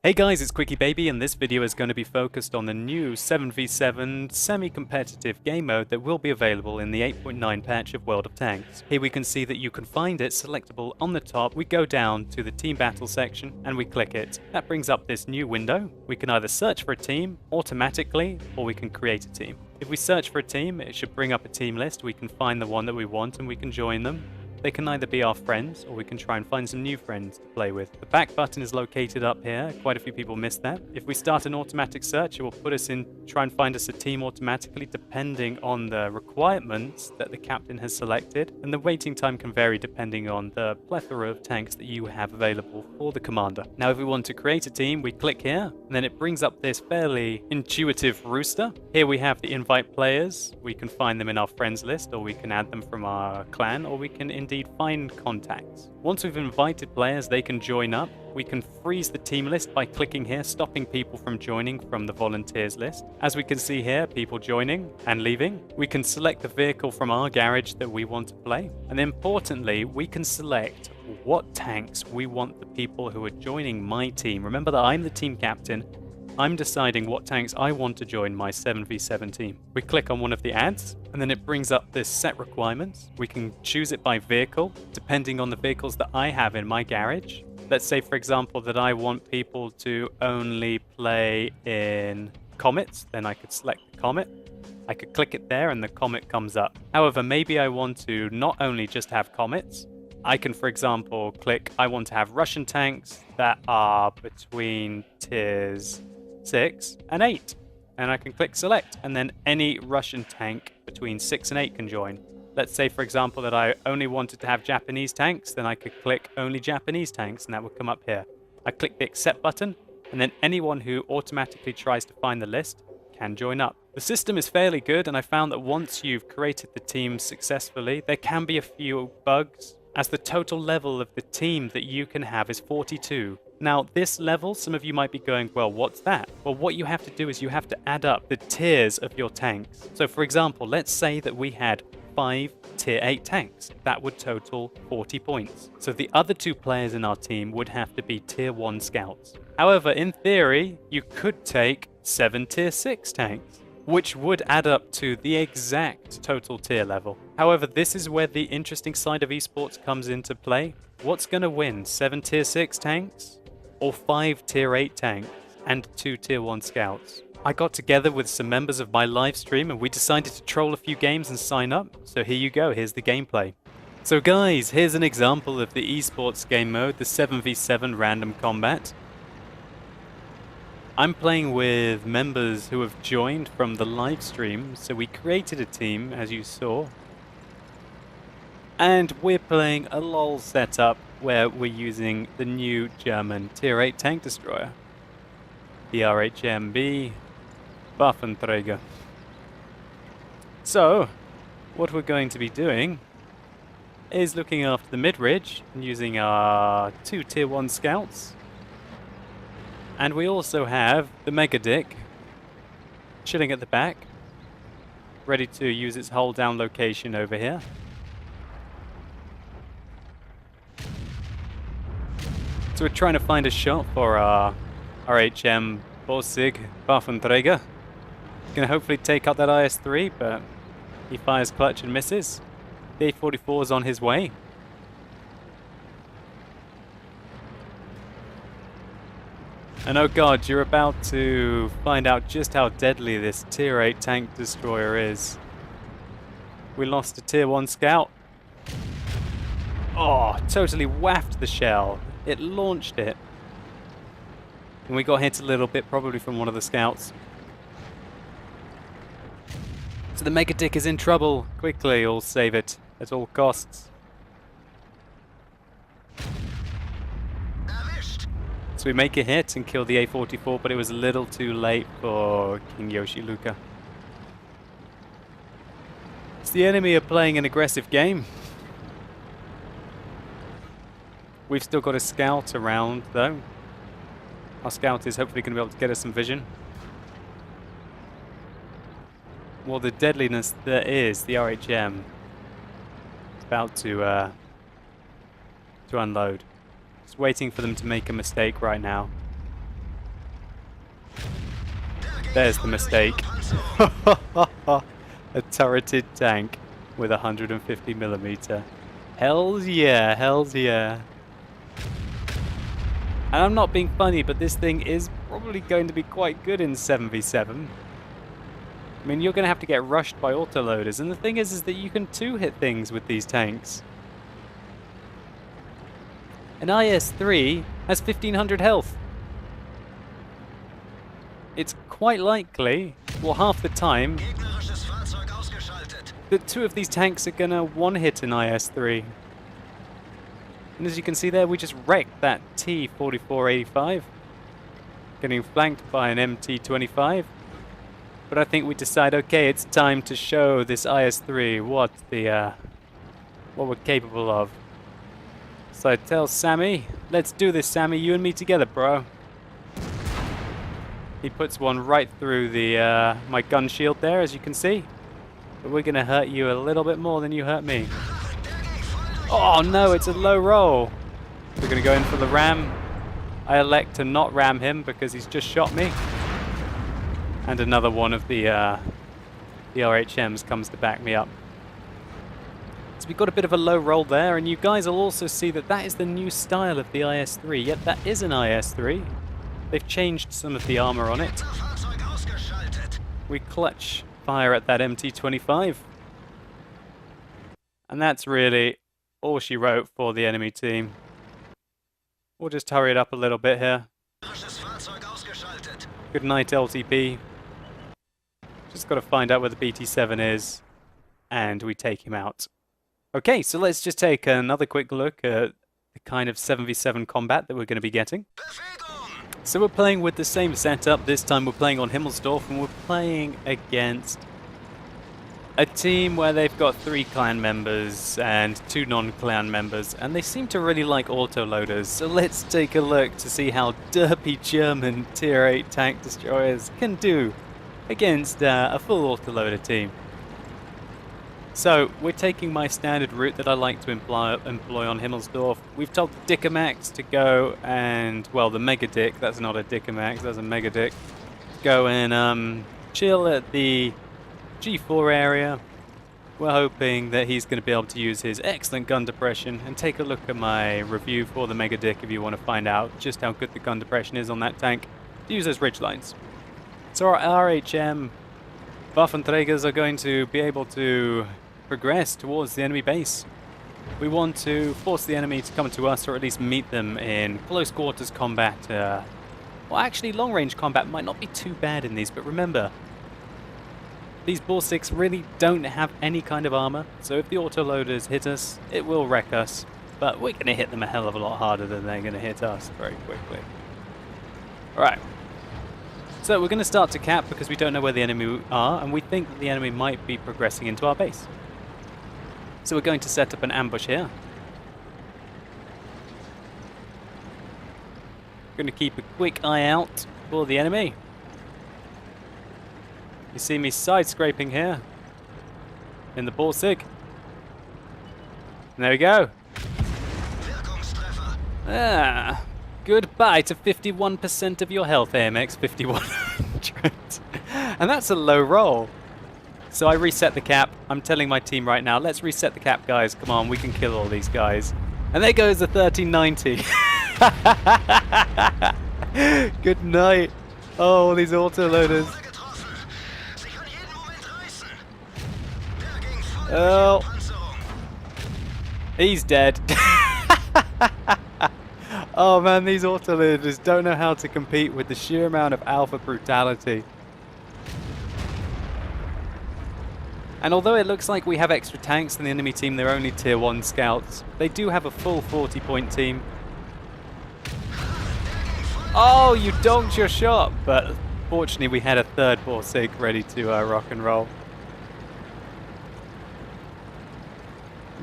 Hey guys, it's Quickie Baby, and this video is going to be focused on the new 7v7 semi-competitive game mode that will be available in the 8.9 patch of World of Tanks. Here we can see that you can find it selectable on the top. We go down to the team battle section and we click it. That brings up this new window. We can either search for a team automatically or we can create a team. If we search for a team, it should bring up a team list. We can find the one that we want and we can join them. They can either be our friends, or we can try and find some new friends to play with. The back button is located up here. Quite a few people missed that. If we start an automatic search, it will put us in, try and find us a team automatically, depending on the requirements that the captain has selected. And the waiting time can vary depending on the plethora of tanks that you have available for the commander. Now, if we want to create a team, we click here, and then it brings up this fairly intuitive rooster. Here we have the invite players. We can find them in our friends list, or we can add them from our clan, or we can indeed find contacts. Once we've invited players, they can join up. We can freeze the team list by clicking here, stopping people from joining from the volunteers list. As we can see here, people joining and leaving. We can select the vehicle from our garage that we want to play. And importantly, we can select what tanks we want the people who are joining my team. Remember that I'm the team captain. I'm deciding what tanks I want to join my 7v7 team. We click on one of the ads, and then it brings up this set requirements. We can choose it by vehicle, depending on the vehicles that I have in my garage. Let's say, for example, that I want people to only play in Comets, then I could select the Comet. I could click it there and the Comet comes up. However, maybe I want to not only just have Comets, I can, for example, click, I want to have Russian tanks that are between tiers 6 and 8, and I can click select, and then any Russian tank between 6 and 8 can join. Let's say, for example, that I only wanted to have Japanese tanks, then I could click only Japanese tanks, and that would come up here. I click the accept button, and then anyone who automatically tries to find the list can join up. The system is fairly good, and I found that once you've created the team successfully, there can be a few bugs, as the total level of the team that you can have is 42. Now, this level, some of you might be going, well, what's that? Well, what you have to do is you have to add up the tiers of your tanks. So, for example, let's say that we had 5 tier 8 tanks. That would total 40 points. So the other 2 players in our team would have to be tier 1 scouts. However, in theory, you could take 7 tier 6 tanks, which would add up to the exact total tier level. However, this is where the interesting side of esports comes into play. What's going to win, 7 tier 6 tanks or 5 tier 8 tanks and 2 tier 1 scouts? I got together with some members of my live stream and we decided to troll a few games and sign up. So here you go, here's the gameplay. So guys, here's an example of the esports game mode, the 7v7 random combat. I'm playing with members who have joined from the live stream, so we created a team, as you saw. And we're playing a LOL setup where we're using the new German tier 8 tank destroyer, the RHMB Waffenträger. So, what we're going to be doing is looking after the mid-ridge and using our 2 tier 1 scouts. And we also have the Mega Dick chilling at the back, ready to use its hold down location over here. So we're trying to find a shot for our RHM Borsig Waffenträger. Gonna hopefully take out that IS-3, but he fires clutch and misses. The A-44 is on his way. And oh god, you're about to find out just how deadly this tier 8 tank destroyer is. We lost a tier 1 scout. Oh, totally waffed the shell. It launched it. And we got hit a little bit, probably from one of the scouts. So the Mega Dick is in trouble. Quickly, all save it at all costs. So we make a hit and kill the A-44, but it was a little too late for King Yoshi Luca. So the enemy are playing an aggressive game. We've still got a scout around, though. Our scout is hopefully going to be able to get us some vision. Well, the deadliness there is, the RHM is about to unload. Just waiting for them to make a mistake right now. There's the mistake. A turreted tank with 150mm. Hells yeah, hells yeah. And I'm not being funny, but this thing is probably going to be quite good in 7v7. I mean, you're going to have to get rushed by autoloaders, and the thing is that you can two-hit things with these tanks. An IS-3 has 1500 health. It's quite likely, well, half the time, that two of these tanks are going to one-hit an IS-3. And as you can see there, we just wrecked that T-4485, getting flanked by an MT-25. But I think we decide, okay, it's time to show this IS-3 what we're capable of. So I tell Sammy, let's do this, Sammy, you and me together, bro. He puts one right through the my gun shield there, as you can see. But we're gonna hurt you a little bit more than you hurt me. Oh no, it's a low roll. We're gonna go in for the ram. I elect to not ram him because he's just shot me. And another one of the RHMs comes to back me up. So we've got a bit of a low roll there, and you guys will also see that that is the new style of the IS-3. Yep, that is an IS-3. They've changed some of the armor on it. We clutch fire at that MT-25. And that's really all she wrote for the enemy team. We'll just hurry it up a little bit here. Good night, LTP. Just got to find out where the BT-7 is, and we take him out. Okay, so let's just take another quick look at the kind of 7v7 combat that we're going to be getting. So we're playing with the same setup. This time we're playing on Himmelsdorf, and we're playing against a team where they've got 3 clan members and 2 non-clan members, and they seem to really like autoloaders. So let's take a look to see how derpy German tier 8 tank destroyers can do against a full autoloader team. So we're taking my standard route that I like to employ on Himmelsdorf. We've told the Dickomax to go and, well, the Mega Dick, that's not a Dickomax, that's a Mega Dick, go and chill at the G4 area. We're hoping that he's going to be able to use his excellent gun depression, and take a look at my review for the Mega Dick if you want to find out just how good the gun depression is on that tank to use those ridge lines. So our RHM Waffenträgers are going to be able to progress towards the enemy base. We want to force the enemy to come to us, or at least meet them in close quarters combat. Well, actually, long range combat might not be too bad in these, but remember, these Borsiks really don't have any kind of armor, so if the autoloaders hit us, it will wreck us, but we're going to hit them a hell of a lot harder than they're going to hit us very quickly. Alright, so we're going to start to cap because we don't know where the enemy are, and we think that the enemy might be progressing into our base. So we're going to set up an ambush here. Going to keep a quick eye out for the enemy. You see me side scraping here in the Borsig. And there we go. Ah, goodbye to 51% of your health, AMX 5100. And that's a low roll. So I reset the cap. I'm telling my team right now, let's reset the cap, guys. Come on, we can kill all these guys. And there goes the 1390. Good night. Oh, these autoloaders. Oh, he's dead. Oh man, these autoloaders don't know how to compete with the sheer amount of alpha brutality. And although it looks like we have extra tanks in the enemy team, they're only tier 1 scouts, they do have a full 40-point team. Oh, you donked your shot! But fortunately we had a third Borsig ready to rock and roll.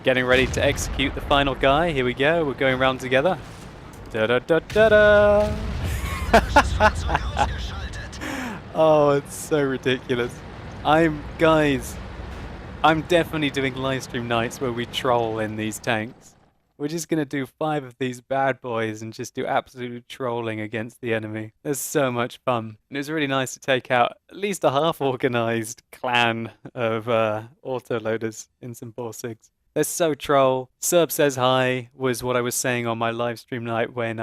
Getting ready to execute the final guy. Here we go, we're going round together. Da-da-da-da-da! Oh, it's so ridiculous. Guys, I'm definitely doing live stream nights where we troll in these tanks. We're just going to do 5 of these bad boys and just do absolute trolling against the enemy. There's so much fun. And it was really nice to take out at least a half-organized clan of autoloaders in some 4-6. They're so troll. Serb says hi was what I was saying on my live stream night when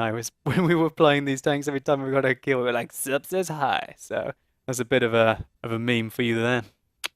we were playing these tanks. Every time we got a kill, we were like, Serb says hi. So that's a bit of a meme for you there.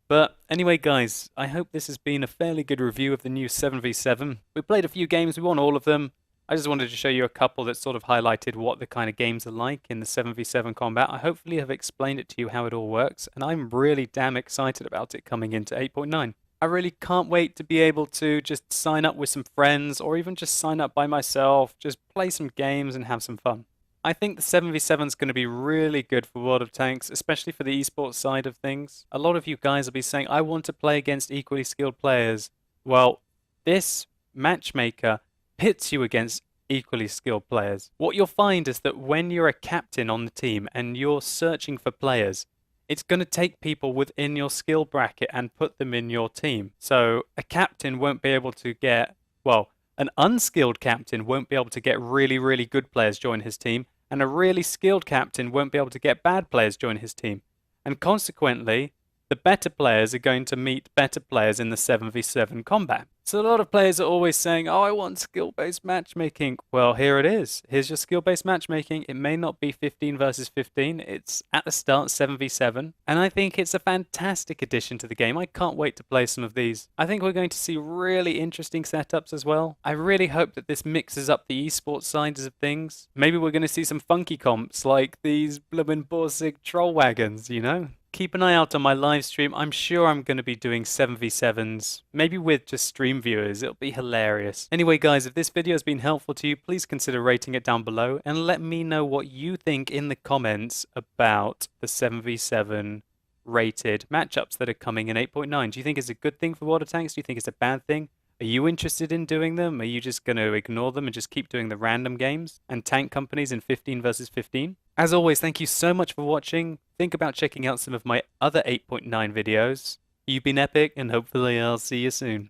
But anyway, guys, I hope this has been a fairly good review of the new 7v7. We played a few games, we won all of them. I just wanted to show you a couple that sort of highlighted what the kind of games are like in the 7v7 combat. I hopefully have explained it to you how it all works, and I'm really damn excited about it coming into 8.9. I really can't wait to be able to just sign up with some friends, or even just sign up by myself, just play some games and have some fun. I think the 7v7 is going to be really good for World of Tanks, especially for the esports side of things. A lot of you guys will be saying, I want to play against equally skilled players. Well, this matchmaker pits you against equally skilled players. What you'll find is that when you're a captain on the team and you're searching for players, it's going to take people within your skill bracket and put them in your team. So a captain won't be able to get, well, an unskilled captain won't be able to get really, really good players join his team, and a really skilled captain won't be able to get bad players join his team. And consequently, the better players are going to meet better players in the 7v7 combat. So a lot of players are always saying, oh, I want skill-based matchmaking. Well, here it is. Here's your skill-based matchmaking. It may not be 15 versus 15. It's at the start 7v7. And I think it's a fantastic addition to the game. I can't wait to play some of these. I think we're going to see really interesting setups as well. I really hope that this mixes up the esports sides of things. Maybe we're going to see some funky comps like these bloomin' Borsig troll wagons, you know? Keep an eye out on my live stream. I'm sure I'm going to be doing 7v7s, maybe with just stream viewers. It'll be hilarious. Anyway, guys, if this video has been helpful to you, please consider rating it down below and let me know what you think in the comments about the 7v7 rated matchups that are coming in 8.9. Do you think it's a good thing for World of Tanks? Do you think it's a bad thing? Are you interested in doing them? Are you just going to ignore them and just keep doing the random games and tank companies in 15 versus 15? As always, thank you so much for watching. Think about checking out some of my other 8.9 videos. You've been epic, and hopefully I'll see you soon.